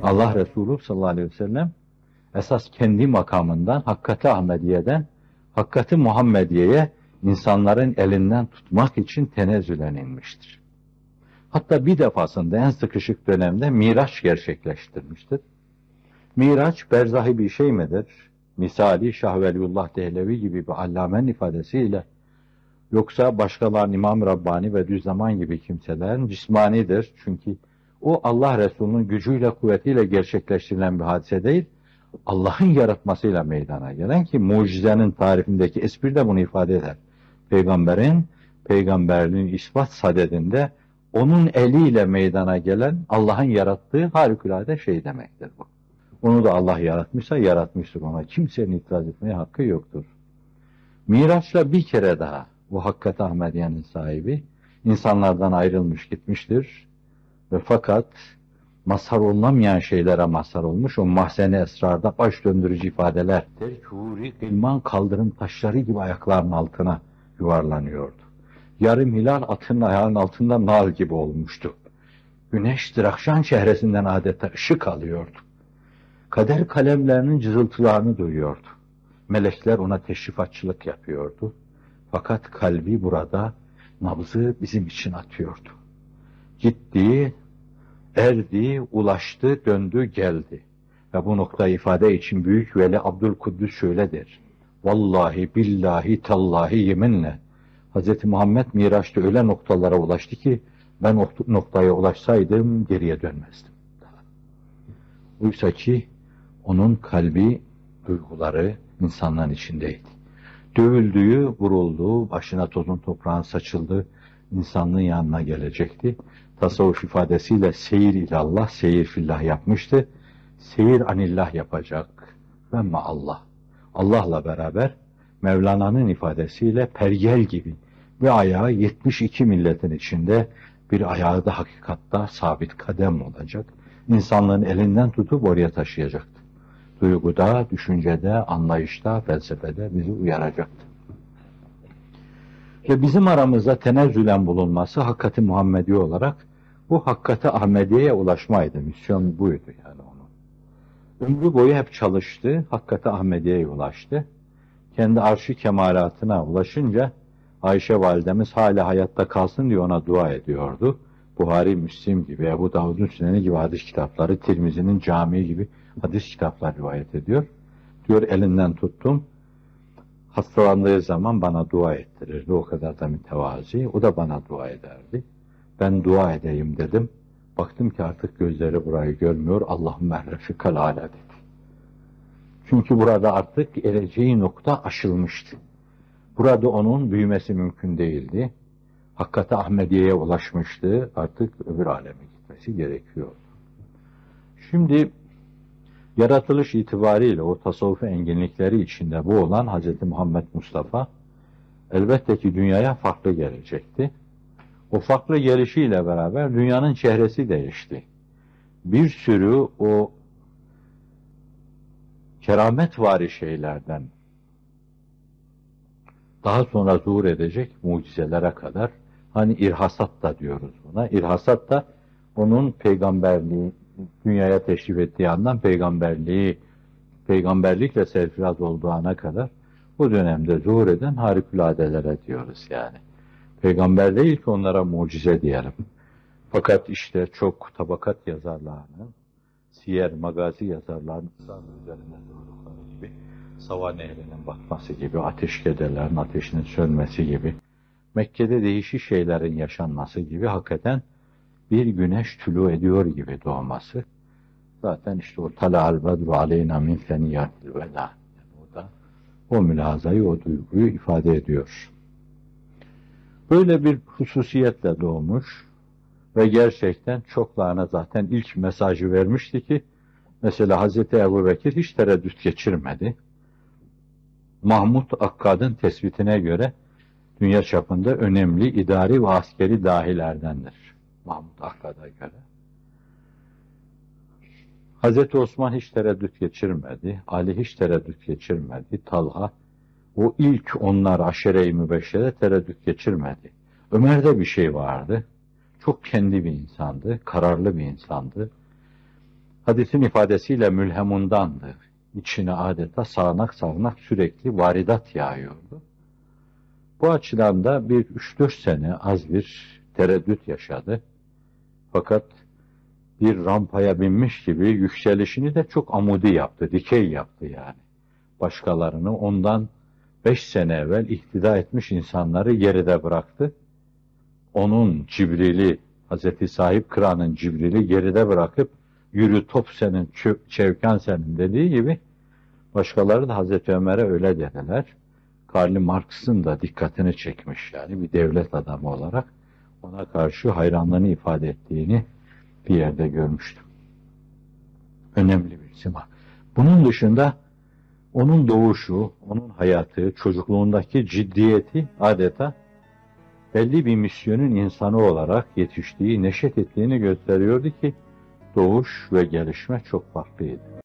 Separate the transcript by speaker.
Speaker 1: Allah Resulü sallallahu aleyhi ve sellem esas kendi makamından, Hakkati Ahmediye'den Hakkati Muhammediye'ye insanların elinden tutmak için tenezzülen inmiştir. Hatta bir defasında en sıkışık dönemde Miraç gerçekleştirmiştir. Miraç berzahi bir şey midir? Misali Şah Veliullah Dehlevi gibi bir allamenin ifadesiyle, yoksa başkalarının İmam Rabbani ve Düzzaman gibi kimselerin cismanidir. Çünkü o Allah Resulü'nün gücüyle, kuvvetiyle gerçekleştirilen bir hadise değil, Allah'ın yaratmasıyla meydana gelen, ki mucizenin tarifindeki espri de bunu ifade eder. Peygamberin peygamberliğin ispat sadedinde onun eliyle meydana gelen Allah'ın yarattığı harikulade şey demektir bu. Onu da Allah yaratmışsa yaratmıştır, ona kimsenin itiraz etmeye hakkı yoktur. Miraç'la bir kere daha bu Hakkati Ahmediye'nin sahibi insanlardan ayrılmış gitmiştir ve fakat mazhar olunamayan şeylere mazhar olmuş, o mahzen-i esrarda baş döndürücü ifadeler, terk-û ilman kaldırım taşları gibi ayaklarının altına yuvarlanıyordu. Yarım hilal atının ayağının altında nal gibi olmuştu. Güneş Drakşan çehresinden adeta ışık alıyordu. Kader kalemlerinin cızıltılarını duyuyordu. Melekler ona teşrifatçılık yapıyordu. Fakat kalbi burada nabzı bizim için atıyordu. Gitti, erdi, ulaştı, döndü, geldi. Ve bu noktayı ifade için Büyük Veli Abdülkuddüs şöyle der: Vallahi, billahi, tallahi, yeminle Hz. Muhammed Miraç'ta öyle noktalara ulaştı ki ben o noktaya ulaşsaydım geriye dönmezdim. Oysa ki onun kalbi, duyguları insanların içindeydi. Dövüldüğü, vurulduğu, başına tozun toprağın saçıldığı insanlığın yanına gelecekti. Tasavvuf ifadesiyle seyir ilallah, seyir fillah yapmıştı. Seyir anillah yapacak. Ve Allah. Allah'la beraber Mevlana'nın ifadesiyle pergel gibi bir ayağı 72 milletin içinde, bir ayağı da hakikatta sabit kadem olacak. İnsanlığın elinden tutup oraya taşıyacaktı. Duyguda, düşüncede, anlayışta, felsefede bizi uyaracaktı. Ve bizim aramızda tenezzülen bulunması Hakkati Muhammediye olarak bu Hakkati Ahmediye'ye ulaşmaydı. Misyon buydu yani onun. Ömrü boyu hep çalıştı, Hakkati Ahmediye'ye ulaştı. Kendi arş-ı kemalatına ulaşınca Ayşe validemiz hala hayatta kalsın diye ona dua ediyordu. Buhari, Müslim gibi, Ebu Davud'un Süneni gibi hadis kitapları, Tirmizi'nin Camii gibi hadis kitapları rivayet ediyor. Diyor, elinden tuttum. Hastalandığı zaman bana dua ettirirdi. O kadar da mütevazi. O da bana dua ederdi. Ben dua edeyim dedim. Baktım ki artık gözleri burayı görmüyor. Allahümme errefikal âle dedi. Çünkü burada artık ereceği nokta aşılmıştı. Burada onun büyümesi mümkün değildi. Hakkati Ahmediye'ye ulaşmıştı. Artık öbür aleme gitmesi gerekiyordu. Şimdi yaratılış itibariyle o tasavvuf enginlikleri içinde bu olan Hz. Muhammed Mustafa elbette ki dünyaya farklı gelecekti. O farklı gelişiyle beraber dünyanın çehresi değişti. Bir sürü o kerametvari şeylerden daha sonra zuhur edecek mucizelere kadar, hani irhasat da diyoruz buna. İrhasat da onun peygamberliği, dünyaya teşrif ettiği andan peygamberlikle serfiraz olduğu ana kadar bu dönemde zuhur eden harikuladelere diyoruz yani. Peygamber değil ki onlara mucize diyelim. Fakat işte çok tabakat yazarlarının, siyer, magazi yazarlarının üzerinde durdukları gibi, savan ehlinin batması gibi, ateşkederlerin ateşinin sönmesi gibi, Mekke'de değişik şeylerin yaşanması gibi, hakikaten bir güneş tülû ediyor gibi doğması. Zaten işte o tala'al bedru aleyna min feniyatil veda. Yani o da o mülazayı, o duyguyu ifade ediyor. Böyle bir hususiyetle doğmuş ve gerçekten çoklarına zaten ilk mesajı vermişti ki, mesela Hazreti Ebubekir hiç tereddüt geçirmedi. Mahmud Akkad'ın tespitine göre dünya çapında önemli idari ve askeri dahilerdendir. Mahmud Akkad'a göre. Hazreti Osman hiç tereddüt geçirmedi. Ali hiç tereddüt geçirmedi. Talha, o ilk onlar aşere-i mübeşşere tereddüt geçirmedi. Ömer'de bir şey vardı. Çok kendi bir insandı, kararlı bir insandı. Hadisin ifadesiyle mülhemundandı. İçine adeta sağanak sağanak sürekli varidat yağıyordu. Bu açıdan da bir 3-4 sene az bir tereddüt yaşadı. Fakat bir rampaya binmiş gibi yükselişini de çok amudi yaptı, dikey yaptı yani. Başkalarını ondan 5 sene evvel ihtida etmiş insanları geride bıraktı. Onun Cibril'i, Hazreti Sahip Kıran'ın Cibril'i geride bırakıp yürü top senin, çevkan senin dediği gibi başkaları da Hazreti Ömer'e öyle dediler. Karl Marx'ın da dikkatini çekmiş yani bir devlet adamı olarak ona karşı hayranlığını ifade ettiğini bir yerde görmüştüm. Önemli bir isim. Bunun dışında onun doğuşu, onun hayatı, çocukluğundaki ciddiyeti adeta belli bir misyonun insanı olarak yetiştiği, neşet ettiğini gösteriyordu ki doğuş ve gelişme çok farklıydı.